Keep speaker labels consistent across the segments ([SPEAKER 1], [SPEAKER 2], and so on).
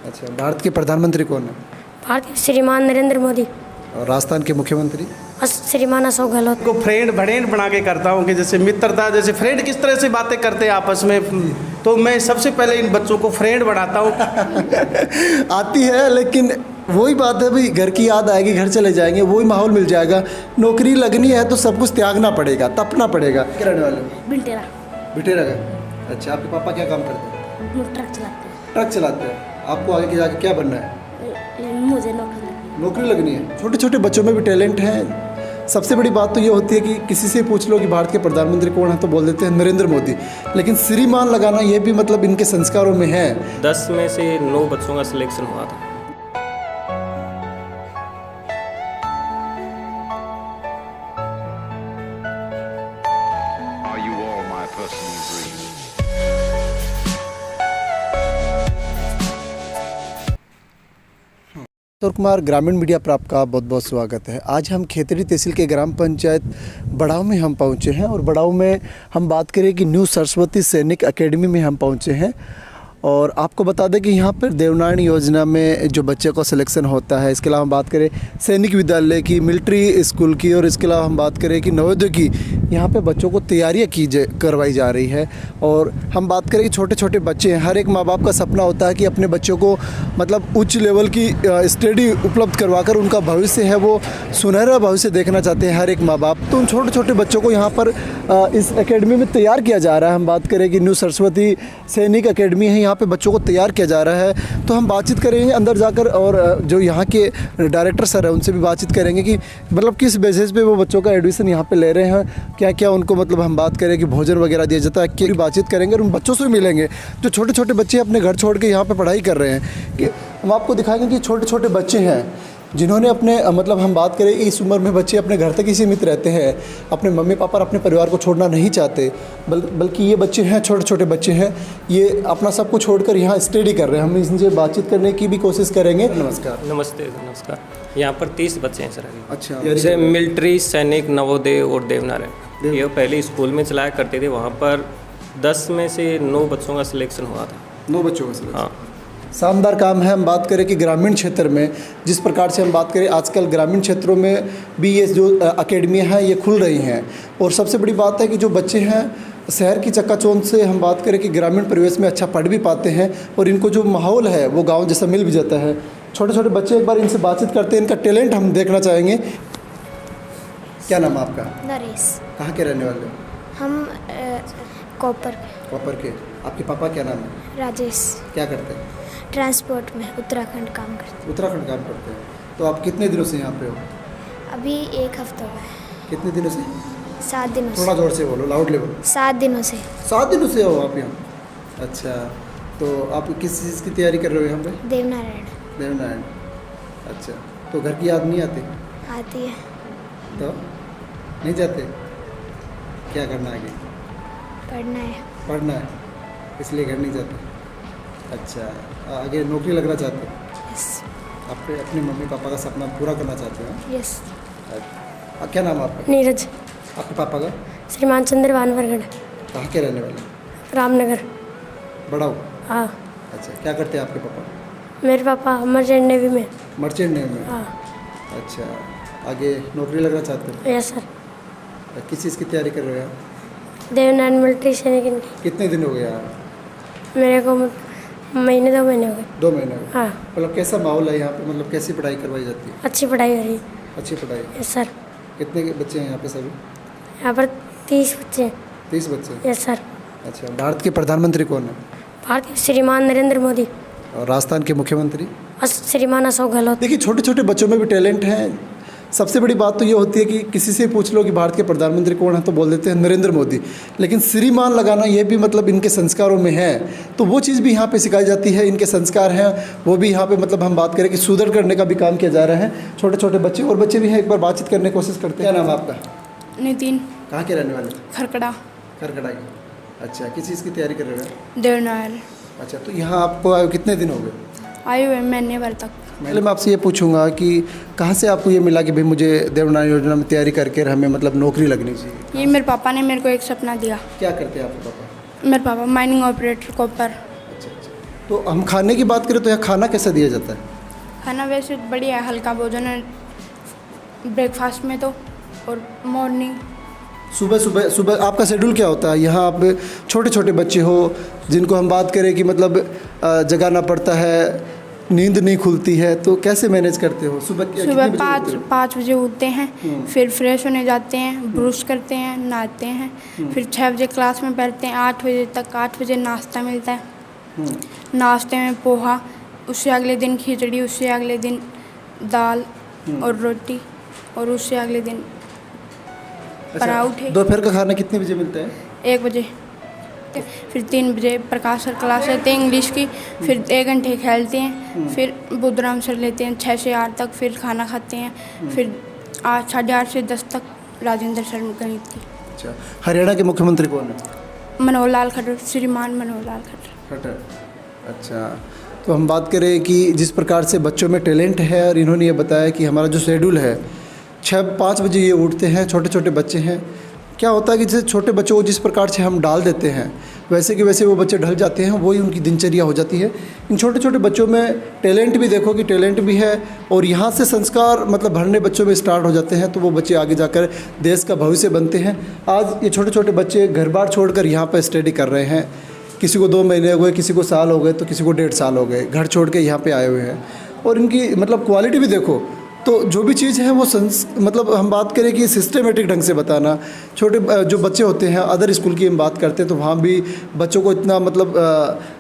[SPEAKER 1] अच्छा, भारत के प्रधानमंत्री कौन है?
[SPEAKER 2] भारत के श्रीमान नरेंद्र मोदी
[SPEAKER 1] और राजस्थान के मुख्यमंत्री?
[SPEAKER 2] श्रीमान अशोक गहलोत।
[SPEAKER 3] को फ्रेंड बना के करता हूँ कि जैसे मित्रता, जैसे फ्रेंड किस तरह से बातें करते हैं आपस में, तो मैं सबसे पहले इन बच्चों को फ्रेंड बनाता हूँ।
[SPEAKER 1] आती है, लेकिन वही बात है भाई, घर की याद आएगी, घर चले जाएंगे, वही माहौल मिल जाएगा। नौकरी लगनी है तो सब कुछ त्यागना पड़ेगा, तपना पड़ेगा। क्या रहने वाले हो?
[SPEAKER 2] बिल्टेरा
[SPEAKER 1] बिटेरा का। अच्छा, आपके पापा क्या काम करते हैं?
[SPEAKER 2] ट्रक चलाते
[SPEAKER 1] ट्रक चलाते हैं। आपको आगे जाके क्या बनना है?
[SPEAKER 2] हैं। मुझे
[SPEAKER 1] नौकरी लगनी है। छोटे छोटे बच्चों में भी टैलेंट है। सबसे बड़ी बात तो ये होती है कि किसी से पूछ लो कि भारत के प्रधानमंत्री कौन है तो बोल देते हैं नरेंद्र मोदी, लेकिन श्रीमान लगाना ये भी मतलब इनके संस्कारों में है।
[SPEAKER 4] 10 में से 9 बच्चों का सिलेक्शन हुआ था।
[SPEAKER 5] Are you all my personal dreams?
[SPEAKER 1] Kishore Kumar ग्रामीण मीडिया पर आपका बहुत बहुत स्वागत है। आज हम खेतड़ी तहसील के ग्राम पंचायत बड़ाव में हम पहुंचे हैं और बड़ाव में हम बात करें कि न्यू सरस्वती सैनिक एकेडमी में हम पहुंचे हैं। और आपको बता दें कि यहाँ पर देवनारायण योजना में जो बच्चे को सिलेक्शन होता है, इसके अलावा हम बात करें सैनिक विद्यालय की, मिलिट्री स्कूल की, और इसके अलावा हम बात करें कि नवोदय की, यहाँ पे बच्चों को तैयारियाँ करवाई जा रही है। और हम बात करें कि छोटे छोटे बच्चे हैं, हर एक माँ बाप का सपना होता है कि अपने बच्चों को मतलब उच्च लेवल की स्टडी उपलब्ध करवाकर उनका भविष्य है वो सुनहरा भविष्य देखना चाहते हैं हर एक माँ बाप। तो उन छोटे छोटे बच्चों को यहाँ पर इस एकेडमी में तैयार किया जा रहा है। हम बात करें कि न्यू सरस्वती सैनिक एकेडमी है, यहाँ पे बच्चों को तैयार किया जा रहा है। तो हम बातचीत करेंगे अंदर जाकर, और जो यहाँ के डायरेक्टर सर हैं उनसे भी बातचीत करेंगे कि मतलब किस बेसिस पे वो बच्चों का एडमिशन यहाँ पे ले रहे हैं, क्या क्या उनको मतलब हम बात करें कि भोजन वगैरह दिया जाता है, की बातचीत करेंगे और उन बच्चों से भी मिलेंगे जो छोटे छोटे बच्चे अपने घर छोड़ के यहाँ पर पढ़ाई कर रहे हैं। कि हम आपको दिखाएंगे कि छोटे छोटे बच्चे हैं जिन्होंने अपने मतलब हम बात करें इस उम्र में बच्चे अपने घर तक ही सीमित रहते हैं, अपने मम्मी पापा और अपने परिवार को छोड़ना नहीं चाहते, बल्कि ये बच्चे हैं, छोटे छोटे बच्चे हैं, ये अपना सब कुछ छोड़कर यहाँ स्टडी कर रहे हैं। हम इनसे बातचीत करने की भी कोशिश करेंगे। नमस्कार।
[SPEAKER 4] नमस्ते, नमस्कार। यहाँ पर 30 बच्चे हैं सर अभी।
[SPEAKER 1] अच्छा,
[SPEAKER 4] जैसे मिलिट्री, सैनिक, नवोदय और देवनारायण, ये पहले स्कूल में चलाया करते थे। वहाँ पर 10 में से 9 बच्चों का सिलेक्शन हुआ था।
[SPEAKER 1] 9 बच्चों का सिलेक्शन।
[SPEAKER 4] हाँ,
[SPEAKER 1] शानदार काम है। हम बात करें कि ग्रामीण क्षेत्र में जिस प्रकार से हम बात करें आजकल ग्रामीण क्षेत्रों में भी ये जो अकेडमियाँ हैं ये खुल रही हैं। और सबसे बड़ी बात है कि जो बच्चे हैं शहर की चकाचौंध से हम बात करें कि ग्रामीण परिवेश में अच्छा पढ़ भी पाते हैं और इनको जो माहौल है वो गाँव जैसा मिल भी जाता है। छोटे छोटे बच्चे, एक बार इनसे बातचीत करते हैं, इनका टैलेंट हम देखना चाहेंगे। क्या नाम है आपका?
[SPEAKER 2] नरेश।
[SPEAKER 1] कहाँ के रहने वाले हो?
[SPEAKER 2] हम कॉपर
[SPEAKER 1] के। आपके पापा क्या नाम है?
[SPEAKER 2] राजेश।
[SPEAKER 1] क्या करते हैं?
[SPEAKER 2] ट्रांसपोर्ट में उत्तराखंड काम करते
[SPEAKER 1] उत्तराखंड काम करते हैं। तो आप कितने दिनों से यहाँ पे हो?
[SPEAKER 2] अभी 1 हफ्ता हुआ है।
[SPEAKER 1] कितने दिनों से?
[SPEAKER 2] 7 दिनों
[SPEAKER 1] थोड़ा
[SPEAKER 2] से।
[SPEAKER 1] जोर से बोलो, लाउड लेवल।
[SPEAKER 2] 7 दिनों से।
[SPEAKER 1] 7 दिनों से हो आप यहाँ? अच्छा, तो आप किस चीज़ की तैयारी कर रहे हो यहाँ पे?
[SPEAKER 2] देवनारायण।
[SPEAKER 1] देवनारायण। अच्छा, तो घर की याद नहीं आती?
[SPEAKER 2] आती है।
[SPEAKER 1] तो नहीं जाते? क्या करना है आगे?
[SPEAKER 2] पढ़ना है।
[SPEAKER 1] पढ़ना है, इसलिए घर नहीं जाते। अच्छा, आगे नौकरी लगना चाहते हो?
[SPEAKER 2] यस।
[SPEAKER 1] आप अपने मम्मी पापा का सपना पूरा करना चाहते हो?
[SPEAKER 2] यस।
[SPEAKER 1] क्या नाम है आपका?
[SPEAKER 2] नीरज।
[SPEAKER 1] आपके पापा का?
[SPEAKER 2] श्रीमान चंद्र वानवरगढ़।
[SPEAKER 1] कहाँ के रहने वाले?
[SPEAKER 2] रामनगर।
[SPEAKER 1] बड़ाओ।
[SPEAKER 2] हाँ।
[SPEAKER 1] अच्छा, क्या करते हैं आपके पापा?
[SPEAKER 2] मेरे पापा मर्चेंट नेवी में।
[SPEAKER 1] मर्चेंट नेवी में?
[SPEAKER 2] हाँ।
[SPEAKER 1] अच्छा, आगे नौकरी लगना चाहते हो?
[SPEAKER 2] Yes sir.
[SPEAKER 1] किस चीज़ की तैयारी कर रहे हो?
[SPEAKER 2] देवनारायण मिलिट्री सैनिक की।
[SPEAKER 1] कितने दिन हो गए यहाँ?
[SPEAKER 2] मेरे को महीने 2 महीने हो गए।
[SPEAKER 1] 2 महीने हो गए।
[SPEAKER 2] हाँ।
[SPEAKER 1] मतलब कैसा माहौल है यहाँ पे, मतलब कैसी पढ़ाई करवाई जाती है?
[SPEAKER 2] अच्छी पढ़ाई हो रही है।
[SPEAKER 1] अच्छी पढ़ाई।
[SPEAKER 2] Yes sir.
[SPEAKER 1] कितने के बच्चे हैं यहाँ पे सभी?
[SPEAKER 2] यहाँ पर 30 बच्चे हैं।
[SPEAKER 1] 30 बच्चे।
[SPEAKER 2] Yes sir.
[SPEAKER 1] अच्छा, भारत के प्रधानमंत्री कौन है?
[SPEAKER 2] भारत के श्रीमान नरेंद्र मोदी
[SPEAKER 1] और राजस्थान के मुख्यमंत्री?
[SPEAKER 2] श्रीमान अशोक गहलोत।
[SPEAKER 1] देखिए, छोटे छोटे बच्चों में भी टैलेंट है। सबसे बड़ी बात तो ये होती है कि किसी से पूछ लो कि भारत के प्रधानमंत्री कौन है तो बोल देते हैं नरेंद्र मोदी, लेकिन श्रीमान लगाना ये भी मतलब इनके संस्कारों में है। तो वो चीज़ भी यहाँ पे सिखाई जाती है, इनके संस्कार हैं वो भी यहाँ पे मतलब हम बात करें कि सुदृढ़ करने का भी काम किया जा रहा है। छोटे छोटे बच्चे और बच्चे भी हैं, एक बार बातचीत करने की कोशिश करते हैं। क्या नाम है आपका?
[SPEAKER 6] नितिन।
[SPEAKER 1] कहाँ के रहने वाले?
[SPEAKER 6] खरकड़ा।
[SPEAKER 1] खरकड़ा की। अच्छा, किस चीज़ की तैयारी कर रहे हो?
[SPEAKER 6] देवनारायण।
[SPEAKER 1] अच्छा, तो यहाँ आपको कितने दिन हो गए?
[SPEAKER 6] आयु है महीने भर तक।
[SPEAKER 1] पहले मैं आपसे ये पूछूंगा कि कहाँ से आपको ये मिला कि भाई मुझे देवनारायण योजना में तैयारी करके हमें मतलब नौकरी लगनी चाहिए?
[SPEAKER 6] ये मेरे पापा ने मेरे को एक सपना दिया।
[SPEAKER 1] क्या करते हैं आपके पापा?
[SPEAKER 6] मेरे पापा माइनिंग ऑपरेटर कॉपर।
[SPEAKER 1] अच्छा अच्छा, तो हम खाने की बात करें तो यहाँ खाना कैसा दिया जाता है?
[SPEAKER 6] खाना वैसे बढ़िया है, हल्का भोजन है ब्रेकफास्ट में तो, और मॉर्निंग।
[SPEAKER 1] सुबह आपका शेड्यूल क्या होता है? यहाँ आप छोटे छोटे बच्चे हो जिनको हम बात करें कि मतलब जगाना पड़ता है, नींद नहीं खुलती है, तो कैसे मैनेज करते हो? सुबह कितने बजे उठते हो?
[SPEAKER 6] 5 बजे उठते हैं, फिर फ्रेश होने जाते हैं, ब्रश करते हैं, नहाते हैं, फिर 6 बजे क्लास में बैठते हैं 8 बजे तक। 8 बजे नाश्ता मिलता है, नाश्ते में पोहा, उससे अगले दिन खिचड़ी, उससे अगले दिन दाल और रोटी, और उससे अगले दिन पराठे।
[SPEAKER 1] दोपहर का खाना कितने बजे मिलता है?
[SPEAKER 6] 1 बजे। फिर 3 बजे प्रकाश सर क्लास लेते हैं इंग्लिश की, फिर 1 घंटे खेलते हैं, फिर बुद्धराम सर लेते हैं 6 से 8 तक, फिर खाना खाते हैं, फिर 8, 8:30 से 10 तक राजेंद्र सर गणित की।
[SPEAKER 1] अच्छा, हरियाणा के मुख्यमंत्री कौन है?
[SPEAKER 6] मनोहर लाल खट्टर, श्रीमान मनोहर लाल खट्टर।
[SPEAKER 1] अच्छा, तो हम बात करें कि जिस प्रकार से बच्चों में टैलेंट है, और इन्होंने ये बताया कि हमारा जो शेड्यूल है 5 बजे ये उठते हैं, छोटे छोटे बच्चे हैं। क्या होता है कि जैसे छोटे बच्चों को जिस प्रकार से हम डाल देते हैं वैसे कि वैसे वो बच्चे ढल जाते हैं, वही उनकी दिनचर्या हो जाती है। इन छोटे छोटे बच्चों में टैलेंट भी देखो कि टैलेंट भी है, और यहाँ से संस्कार मतलब भरने बच्चों में स्टार्ट हो जाते हैं, तो वो बच्चे आगे जाकर देश का भविष्य बनते हैं। आज ये छोटे छोटे बच्चे घर बार छोड़कर यहाँ पर स्टडी कर रहे हैं। किसी को 2 महीने हो गए, किसी को साल हो गए, तो किसी को 1.5 साल हो गए, घर छोड़ के यहाँ पे आए हुए हैं। और इनकी मतलब क्वालिटी भी देखो, तो जो भी चीज़ है वो मतलब हम बात करें कि सिस्टमेटिक ढंग से बताना। छोटे जो बच्चे होते हैं, अदर स्कूल की हम बात करते हैं तो वहाँ भी बच्चों को इतना मतलब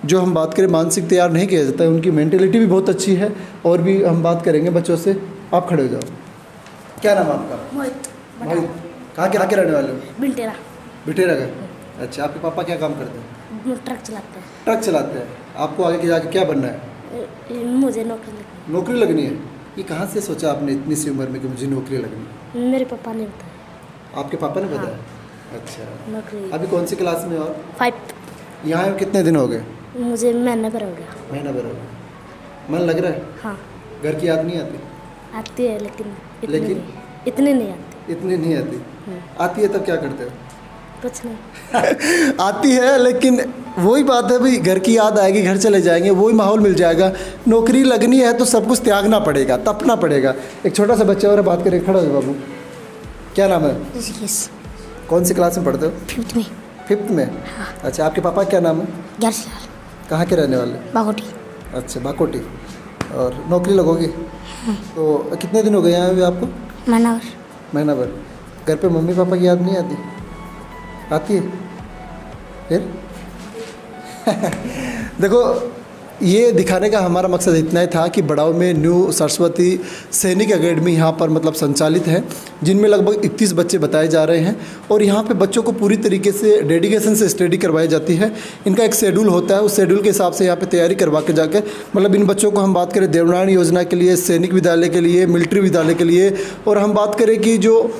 [SPEAKER 1] जो हम बात करें मानसिक तैयार नहीं किया जाता है। उनकी मेंटेलिटी भी बहुत अच्छी है। और भी हम बात करेंगे बच्चों से। आप खड़े हो जाओ। क्या नाम है आपका?
[SPEAKER 2] मोहित।
[SPEAKER 1] मोहित। कहाँ के रहने वाले हो?
[SPEAKER 2] बिल्टेरा।
[SPEAKER 1] बिटेरा का। अच्छा, आपके पापा क्या काम करते हैं?
[SPEAKER 2] ट्रक चलाते हैं।
[SPEAKER 1] ट्रक चलाते हैं। आपको आगे जाके क्या बनना है?
[SPEAKER 2] मुझे नौकरी
[SPEAKER 1] लगनी है। ये कहाँ से सोचा आपने इतनी सी उम्र में कि मुझे नौकरी लगनी?
[SPEAKER 2] मेरे पापा ने बताया।
[SPEAKER 1] आपके पापा ने बताया? अच्छा,
[SPEAKER 2] नौकरी।
[SPEAKER 1] अभी कौन सी क्लास में? और
[SPEAKER 2] 5।
[SPEAKER 1] यहाँ कितने दिन हो गए?
[SPEAKER 2] मुझे महीना भर हो गया।
[SPEAKER 1] महीना भर हो गया। मन लग रहा है?
[SPEAKER 2] हाँ।
[SPEAKER 1] घर की याद नहीं आती?
[SPEAKER 2] आती है लेकिन
[SPEAKER 1] इतनी
[SPEAKER 2] नहीं आती।
[SPEAKER 1] इतनी नहीं आती? आती है तब क्या करते हो?
[SPEAKER 2] कुछ नहीं।
[SPEAKER 1] आती है, लेकिन वही बात है भाई, घर की याद आएगी, घर चले जाएंगे, वही माहौल मिल जाएगा। नौकरी लगनी है तो सब कुछ त्यागना पड़ेगा, तपना पड़ेगा। एक छोटा सा बच्चा और बात करें, खड़ा हो बाबू। क्या नाम है? कौन सी क्लास में पढ़ते हो?
[SPEAKER 2] 5th में।
[SPEAKER 1] 5th में? अच्छा, आपके पापा क्या नाम है?
[SPEAKER 2] ग्यारह।
[SPEAKER 1] कहाँ के रहने वाले?
[SPEAKER 2] बागोटी।
[SPEAKER 1] अच्छा, बाकोटी। और नौकरी लगोगी? तो कितने दिन हो गए यहाँ पे आपको? महीना भर। घर पे मम्मी पापा की याद नहीं आती? आती है फिर? देखो, ये दिखाने का हमारा मकसद इतना ही था कि बड़ाव में न्यू सरस्वती सैनिक एकेडमी यहाँ पर मतलब संचालित है, जिनमें लगभग 31 बच्चे बताए जा रहे हैं। और यहाँ पे बच्चों को पूरी तरीके से डेडिकेशन से स्टडी करवाई जाती है। इनका एक शेड्यूल होता है, उस शेड्यूल के हिसाब से यहाँ पे तैयारी करवा के जाकर मतलब इन बच्चों को हम बात करें देवनारायण योजना के लिए, सैनिक विद्यालय के लिए, मिलिट्री विद्यालय के लिए, और हम बात करें कि जो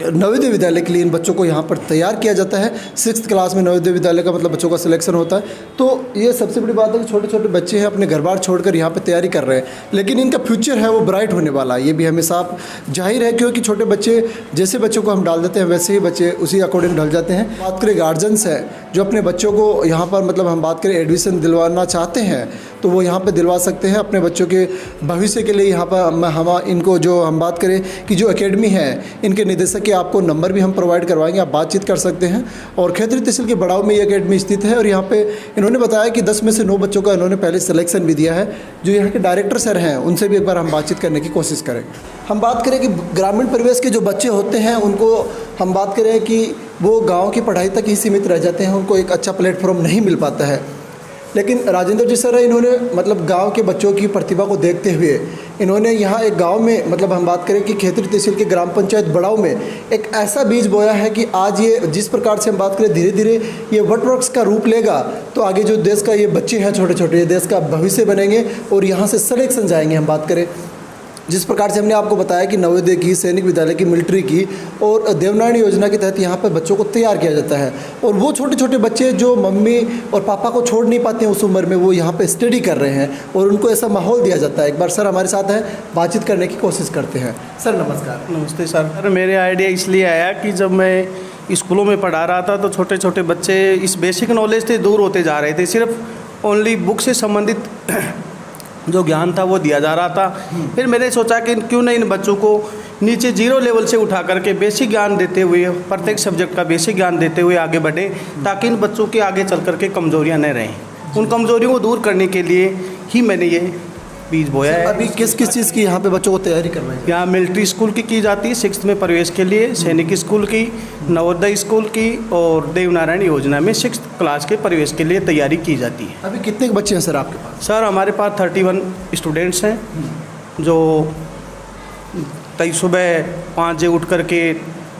[SPEAKER 1] नवोदय विद्यालय के लिए इन बच्चों को यहाँ पर तैयार किया जाता है। 6th क्लास में नवोदय विद्यालय का मतलब बच्चों का सिलेक्शन होता है। तो ये सबसे बड़ी बात है कि छोटे छोटे बच्चे हैं, अपने घर बार छोड़कर यहाँ पर तैयारी कर रहे हैं, लेकिन इनका फ्यूचर है वो ब्राइट होने वाला है। ये भी हमें साफ जाहिर है, क्योंकि छोटे बच्चे जैसे बच्चों को हम डाल देते हैं वैसे ही बच्चे उसी अकॉर्डिंग ढल जाते हैं। बात करें गार्जियंस है जो अपने बच्चों को यहाँ पर मतलब हम बात करें एडमिशन दिलवाना चाहते हैं, तो वो यहाँ पे दिलवा सकते हैं अपने बच्चों के भविष्य के लिए। यहाँ पर हम इनको जो हम बात करें कि जो एकेडमी है, इनके निदेशक के आपको नंबर भी हम प्रोवाइड करवाएंगे, आप बातचीत कर सकते हैं। और खैतरी तहसील के बड़ाव में ये एकेडमी स्थित है। और यहाँ पे इन्होंने बताया कि 10 में से 9 बच्चों का इन्होंने पहले सिलेक्शन भी दिया है। जो यहाँ के डायरेक्टर सर हैं उनसे भी एक बार हम बातचीत करने की कोशिश करेंगे। हम बात करें कि ग्रामीण परिवेश के जो बच्चे होते हैं उनको हम बात करें कि वो गाँव की पढ़ाई तक ही सीमित रह जाते हैं, उनको एक अच्छा प्लेटफॉर्म नहीं मिल पाता है। लेकिन राजेंद्र जी सर इन्होंने मतलब गांव के बच्चों की प्रतिभा को देखते हुए इन्होंने यहाँ एक गांव में मतलब हम बात करें कि खैतरी तहसील के ग्राम पंचायत बड़ाव में एक ऐसा बीज बोया है कि आज ये जिस प्रकार से हम बात करें धीरे धीरे ये वटवृक्ष का रूप लेगा, तो आगे जो देश का ये बच्चे हैं छोटे छोटे, ये देश का भविष्य बनेंगे और यहाँ से सिलेक्शन जाएंगे। हम बात करें जिस प्रकार से हमने आपको बताया कि नवोदय की, सैनिक विद्यालय की, मिलिट्री की और देवनारायण योजना के तहत यहाँ पर बच्चों को तैयार किया जाता है। और वो छोटे छोटे बच्चे जो मम्मी और पापा को छोड़ नहीं पाते हैं उस उम्र में, वो यहाँ पे स्टडी कर रहे हैं और उनको ऐसा माहौल दिया जाता है। एक बार सर हमारे साथ हैं, बातचीत करने की कोशिश करते हैं। सर नमस्कार।
[SPEAKER 3] नमस्ते सर। मेरे आइडिया इसलिए आया कि जब मैं स्कूलों में पढ़ा रहा था तो छोटे छोटे बच्चे इस बेसिक नॉलेज से दूर होते जा रहे थे। सिर्फ ओनली बुक से संबंधित जो ज्ञान था वो दिया जा रहा था। फिर मैंने सोचा कि क्यों नहीं इन बच्चों को नीचे 0 लेवल से उठा करके बेसिक ज्ञान देते हुए, प्रत्येक सब्जेक्ट का बेसिक ज्ञान देते हुए आगे बढ़े, ताकि इन बच्चों के आगे चल करके कमज़ोरियाँ न रहें। उन कमज़ोरियों को दूर करने के लिए ही मैंने ये बीज बोया है।
[SPEAKER 1] अभी किस किस चीज़ की यहाँ पे बच्चों को तैयारी करवाई है?
[SPEAKER 3] यहाँ मिलिट्री स्कूल की जाती है 6th में प्रवेश के लिए, सैनिक स्कूल की, नवोदय स्कूल की और देवनारायण योजना में 6th क्लास के प्रवेश के लिए तैयारी की जाती है।
[SPEAKER 1] अभी कितने बच्चे हैं सर आपके पास?
[SPEAKER 3] सर हमारे पास 31 स्टूडेंट्स हैं जो सुबह 5 बजे उठ करके,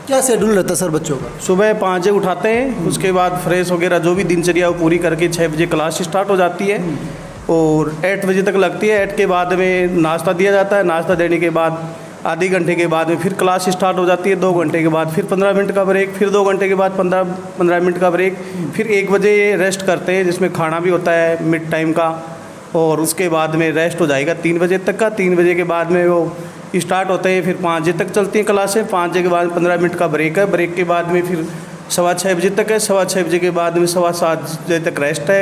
[SPEAKER 1] क्या शेड्यूल रहता है सर बच्चों का?
[SPEAKER 3] सुबह 5 बजे उठाते हैं, उसके बाद फ्रेश वगैरह जो भी दिनचर्या वो पूरी करके 6 बजे क्लास स्टार्ट हो जाती है और 8 बजे तक लगती है। 8 के बाद में नाश्ता दिया जाता है। नाश्ता देने के बाद आधे घंटे के बाद में फिर क्लास स्टार्ट हो जाती है। 2 घंटे के बाद फिर 15 मिनट का ब्रेक, फिर 2 घंटे के बाद 15 मिनट का ब्रेक, फिर 1 बजे रेस्ट करते हैं जिसमें खाना भी होता है मिड टाइम का, और उसके बाद में रेस्ट हो जाएगा 3 बजे तक का। 3 बजे के बाद में वो स्टार्ट होते हैं, फिर 5 बजे तक चलती हैं क्लासें। 5 बजे के बाद 15 मिनट का ब्रेक है। ब्रेक के बाद में फिर 6:15 बजे तक है। 6:15 बजे के बाद में 7:15 बजे तक रेस्ट है,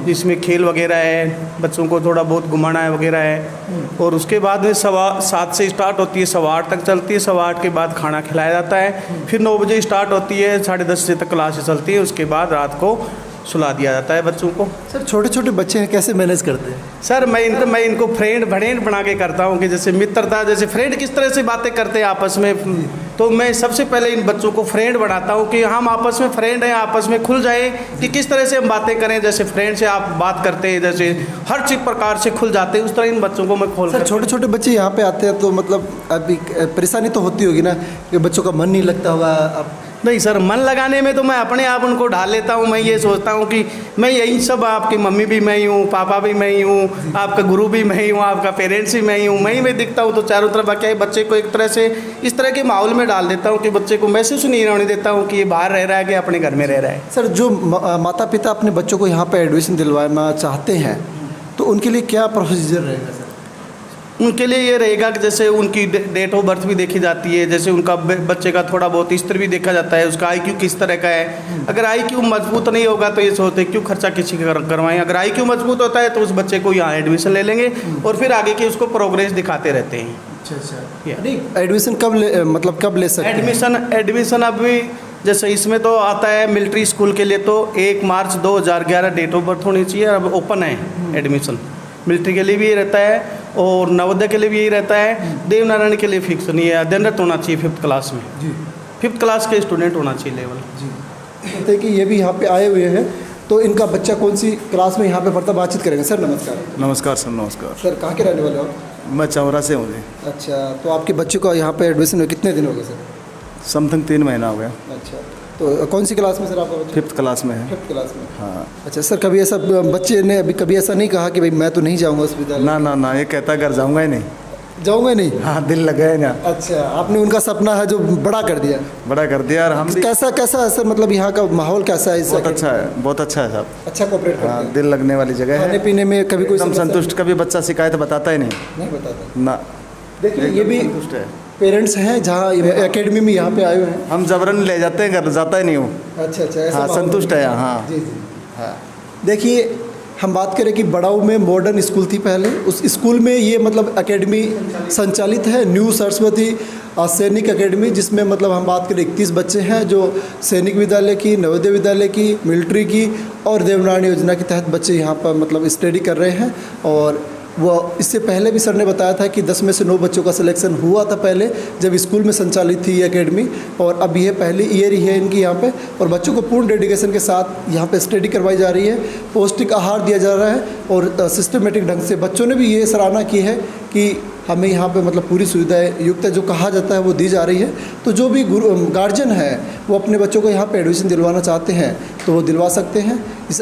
[SPEAKER 3] जिसमें खेल वगैरह है, बच्चों को थोड़ा बहुत घुमाना है वगैरह है। और उसके बाद में 7:15 से स्टार्ट होती है, 8:15 तक चलती है। 8:15 के बाद खाना खिलाया जाता है। फिर 9 बजे स्टार्ट होती है, 10:30 बजे तक क्लासेस चलती है। उसके बाद रात को सुला दिया जाता है बच्चों को।
[SPEAKER 1] सर छोटे छोटे बच्चे हैं, कैसे मैनेज करते हैं?
[SPEAKER 3] सर मैं इनको फ्रेंड बना के करता हूँ कि जैसे मित्रता, जैसे फ्रेंड किस तरह से बातें करते हैं आपस में, तो मैं सबसे पहले इन बच्चों को फ्रेंड बनाता हूँ कि हम आपस में फ्रेंड हैं, आपस में खुल जाए कि किस तरह से हम बातें करें। जैसे फ्रेंड से आप बात करते हैं, जैसे हर चीज़ प्रकार से खुल जाते हैं, उस तरह इन बच्चों को मैं खोल।
[SPEAKER 1] सर छोटे छोटे बच्चे यहाँ पे आते हैं तो मतलब अभी परेशानी तो होती होगी ना कि बच्चों का मन नहीं लगता होगा? अब
[SPEAKER 3] नहीं सर, मन लगाने में तो मैं अपने आप उनको ढाल लेता हूँ। मैं ये सोचता हूँ कि मैं यही सब, आपकी मम्मी भी मैं ही हूँ, पापा भी मैं ही हूँ, आपका गुरु भी मैं ही हूँ, आपका पेरेंट्स भी मैं ही हूँ, मैं दिखता हूँ। तो चारों तरफ क्या है, बच्चे को एक तरह से इस तरह के माहौल में डाल देता हूँ कि बच्चे को महसूस नहीं होने देता हूँ कि ये बाहर रह रहा है कि अपने घर में रह रहा है।
[SPEAKER 1] सर जो माता पिता अपने बच्चों को यहाँ पर एडमिशन दिलवाना चाहते हैं तो उनके लिए क्या प्रोसीजर रहेगा सर?
[SPEAKER 3] उनके लिए ये रहेगा कि जैसे उनकी डेट ऑफ बर्थ भी देखी जाती है, जैसे उनका बच्चे का थोड़ा बहुत स्तर भी देखा जाता है, उसका IQ किस तरह का है। अगर IQ मजबूत नहीं होगा तो ये सोचते क्यों खर्चा किसी का करवाएं। अगर IQ मजबूत होता है तो उस बच्चे को यहाँ एडमिशन ले लेंगे और फिर आगे की उसको प्रोग्रेस दिखाते रहते हैं।
[SPEAKER 1] अच्छा। नहीं एडमिशन कब ले सकते हैं?
[SPEAKER 3] एडमिशन अभी जैसे इसमें तो आता है मिलिट्री स्कूल के लिए तो 1 मार्च 2011 डेट ऑफ बर्थ होनी चाहिए। अब ओपन है एडमिशन, मिलिट्री के लिए भी ये रहता है और नवोदय के लिए भी यही रहता है। देवनारायण के लिए फिक्स नहीं है, अध्ययनरत होना चाहिए 5th क्लास में जी। 5th क्लास के स्टूडेंट होना चाहिए लेवल जी।
[SPEAKER 1] कहते हैं कि ये भी यहाँ पे आए हुए हैं, तो इनका बच्चा कौन सी क्लास में यहाँ पे पढ़ता, बातचीत करेंगे। सर नमस्कार।
[SPEAKER 7] नमस्कार सर। नमस्कार
[SPEAKER 1] सर, कहाँ के रहने वाले हो?
[SPEAKER 7] मैं चौरा से हूँ जी।
[SPEAKER 1] अच्छा, तो आपके बच्चे को यहाँ पे एडमिशन में कितने दिन हो गए सर?
[SPEAKER 7] समथिंग 3 महीना हो गया।
[SPEAKER 1] अच्छा, तो कौन सी क्लास में सर आपका बच्चा?
[SPEAKER 7] 5th क्लास में है।
[SPEAKER 1] 5th क्लास में,
[SPEAKER 7] हाँ।
[SPEAKER 1] अच्छा सर, कभी ऐसा बच्चे ने कभी ऐसा नहीं कहा कि भाई मैं तो नहीं जाऊँगा उस विद्यालय?
[SPEAKER 7] ना, ये कहता घर जाऊँगा ही नहीं।
[SPEAKER 1] जाऊँगा नहीं?
[SPEAKER 7] हाँ, दिल लगा है ना।
[SPEAKER 1] अच्छा, आपने उनका सपना है जो बड़ा कर दिया और हम कैसा है सर, मतलब यहाँ का माहौल कैसा है?
[SPEAKER 7] बहुत अच्छा है, बहुत अच्छा है साहब।
[SPEAKER 1] अच्छा कोऑपरेट करते हैं?
[SPEAKER 7] हाँ, दिल लगने वाली जगह है।
[SPEAKER 1] खाने पीने में कभी कोई
[SPEAKER 7] एकदम संतुष्ट, कभी बच्चा शिकायत बताता ही
[SPEAKER 1] नहीं बताता
[SPEAKER 7] ना।
[SPEAKER 1] देखिए ये भी
[SPEAKER 7] संतुष्ट है।
[SPEAKER 1] पेरेंट्स हैं जहाँ एकेडमी में यहाँ पे आए हुए हैं।
[SPEAKER 7] हम जबरन ले जाते हैं, घर जाता ही नहीं हूँ।
[SPEAKER 1] अच्छा,
[SPEAKER 7] हाँ, संतुष्ट है यहाँ। हाँ
[SPEAKER 1] जी। हाँ, देखिए हम बात करें कि बड़ाऊ में मॉडर्न स्कूल थी पहले, उस स्कूल में ये मतलब एकेडमी संचालित है, न्यू सरस्वती सैनिक एकेडमी, जिसमें मतलब हम बात करें 31 बच्चे हैं जो सैनिक विद्यालय की, नवोदय विद्यालय की, मिलिट्री की और देवनारायण योजना के तहत बच्चे यहाँ पर मतलब स्टडी कर रहे हैं। और वो इससे पहले भी सर ने बताया था कि 10 में से 9 बच्चों का सिलेक्शन हुआ था पहले जब स्कूल में संचालित थी ये एकेडमी, और अब ये पहली ईयर ही है इनकी यहाँ पे, और बच्चों को पूर्ण डेडिकेशन के साथ यहाँ पे स्टडी करवाई जा रही है, पौष्टिक आहार दिया जा रहा है और सिस्टमेटिक ढंग से बच्चों ने भी ये सराहना की है कि हमें यहाँ पे मतलब पूरी सुविधाएं युक्त जो कहा जाता है वो दी जा रही है। तो जो भी गार्जियन है वो अपने बच्चों को यहाँ पे एडमिशन दिलवाना चाहते हैं तो वो दिलवा सकते हैं। इस